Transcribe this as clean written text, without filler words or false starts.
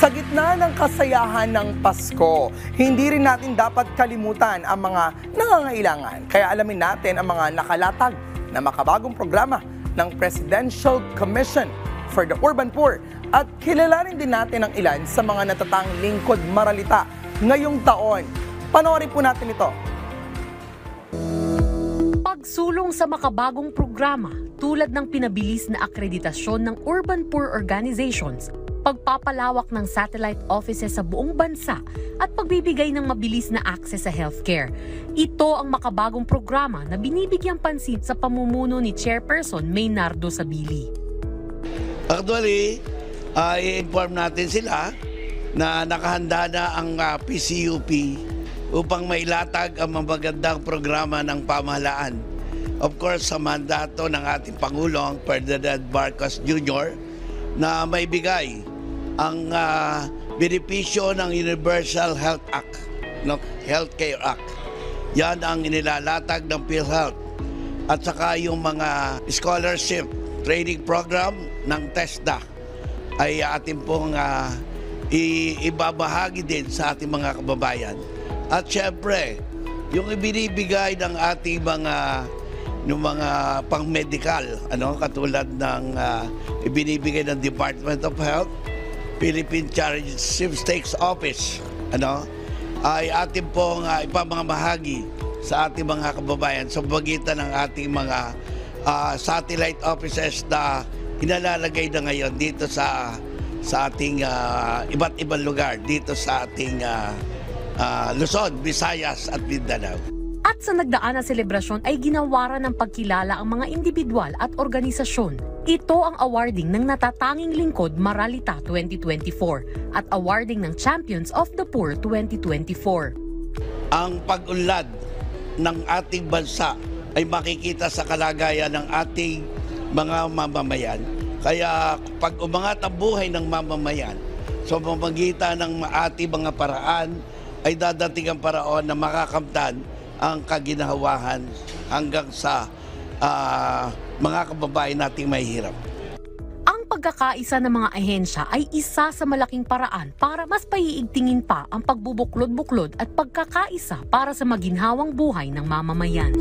Sa gitna ng kasayahan ng Pasko, hindi rin natin dapat kalimutan ang mga nangangailangan. Kaya alamin natin ang mga nakalatag na makabagong programa ng Presidential Commission for the Urban Poor at kilalanin din natin ang ilan sa mga natatang lingkod maralita ngayong taon. Panoorin po natin ito. Pagsulong sa makabagong programa tulad ng pinabilis na akreditasyon ng Urban Poor Organizations, pagpapalawak ng satellite offices sa buong bansa at pagbibigay ng mabilis na access sa healthcare. Ito ang makabagong programa na binibigyang pansin sa pamumuno ni Chairperson Maynardo Sabili. Actually, i-inform natin sila na nakahanda na ang PCUP upang mailatag ang magandang programa ng pamahalaan. Of course, sa mandato ng ating Pangulong, Ferdinand Marcos Jr., na may bigay ang benepisyo ng Universal Health Act, Healthcare Act. Yan ang inilalatag ng PhilHealth. At saka yung mga scholarship training program ng TESDA ay ating pong ibabahagi din sa ating mga kababayan. At syempre, yung ibinibigay ng ating mga pang-medical, katulad ng ibinibigay ng Department of Health, Philippine Charity Sweepstakes Office, ay ating pong ipamamahagi sa ating mga kababayan sa pagitan ng ating mga satellite offices na inalalagay na ngayon dito sa ating iba't ibang lugar dito sa ating Luzon, Visayas at Mindanao. At sa nagdaan na selebrasyon ay ginawaran ng pagkilala ang mga individual at organisasyon. Ito ang awarding ng Natatanging Lingkod Maralita 2024 at awarding ng Champions of the Poor 2024. Ang pag-unlad ng ating bansa ay makikita sa kalagayan ng ating mga mamamayan. Kaya pag umangat ang buhay ng mamamayan, sa pamamagitan ng ating mga paraan, ay dadating ang paraon na makakamtan ang kaginawahan hanggang sa mga kababayan nating mahihirap. Ang pagkakaisa ng mga ahensya ay isa sa malaking paraan para mas paiigtingin pa ang pagbubuklod-buklod at pagkakaisa para sa maginhawang buhay ng mamamayan.